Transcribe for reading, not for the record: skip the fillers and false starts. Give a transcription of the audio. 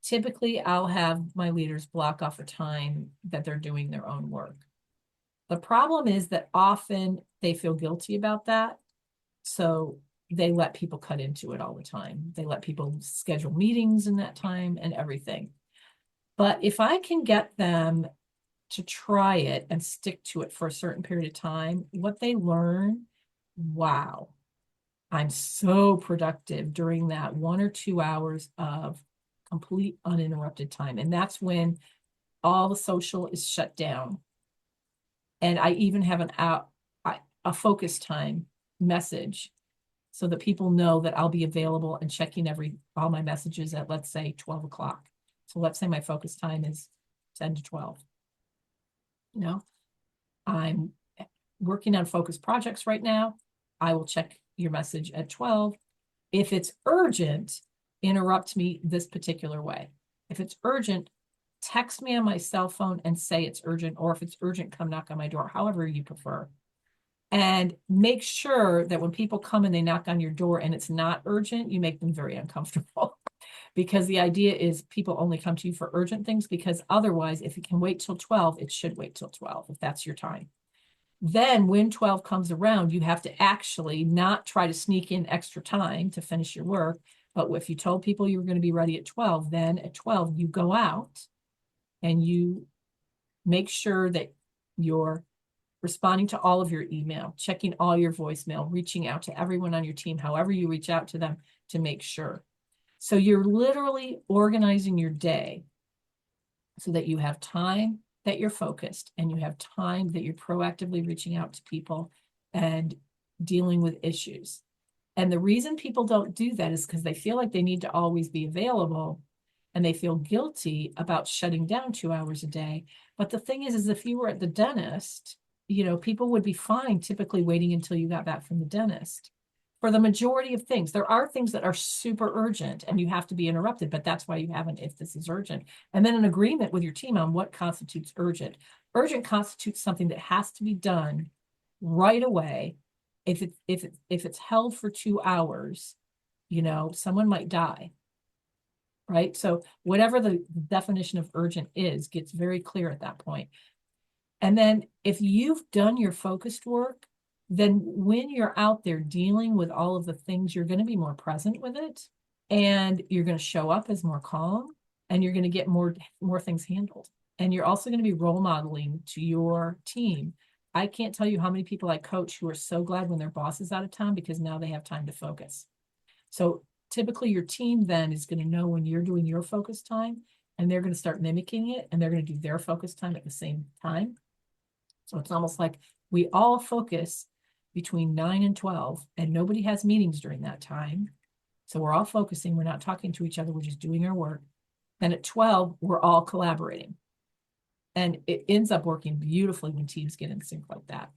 typically I'll have my leaders block off a time that they're doing their own work. The problem is that often they feel guilty about that. So they let people cut into it all the time. They let people schedule meetings in that time and everything. But if I can get them to try it and stick to it for a certain period of time, what they learn, wow, I'm so productive during that 1 or 2 hours of complete uninterrupted time. And that's when all the social is shut down. And I even have a focus time message so that people know that I'll be available and checking all my messages at, let's say, 12 o'clock. So let's say my focus time is 10 to 12. You know, I'm working on focus projects right now. I will check your message at 12. If it's urgent, interrupt me this particular way. If it's urgent, text me on my cell phone and say it's urgent, or if it's urgent, come knock on my door, however you prefer. And make sure that when people come and they knock on your door and it's not urgent, you make them very uncomfortable. Because the idea is people only come to you for urgent things, because otherwise, if it can wait till 12, it should wait till 12, if that's your time. Then when 12 comes around, you have to actually not try to sneak in extra time to finish your work. But if you told people you were going to be ready at 12, then at 12, you go out and you make sure that you're responding to all of your email, checking all your voicemail, reaching out to everyone on your team, however you reach out to them, to make sure. So you're literally organizing your day so that you have time that you're focused and you have time that you're proactively reaching out to people and dealing with issues. And the reason people don't do that is because they feel like they need to always be available, and they feel guilty about shutting down 2 hours a day. But the thing is if you were at the dentist, people would be fine typically waiting until you got back from the dentist. For the majority of things, there are things that are super urgent and you have to be interrupted, but that's why you have an if this is urgent. And then an agreement with your team on what constitutes urgent. Urgent constitutes something that has to be done right away. If it's held for 2 hours, someone might die. Right? So whatever the definition of urgent is gets very clear at that point. And then if you've done your focused work, then when you're out there dealing with all of the things, you're going to be more present with it, and you're going to show up as more calm, and you're going to get more things handled. And you're also going to be role modeling to your team. I can't tell you how many people I coach who are so glad when their boss is out of town, because now they have time to focus. So typically your team then is going to know when you're doing your focus time, and they're going to start mimicking it, and they're going to do their focus time at the same time. So it's almost like we all focus between 9 and 12, and nobody has meetings during that time. So we're all focusing. We're not talking to each other. We're just doing our work. Then at 12, we're all collaborating. And it ends up working beautifully when teams get in sync like that.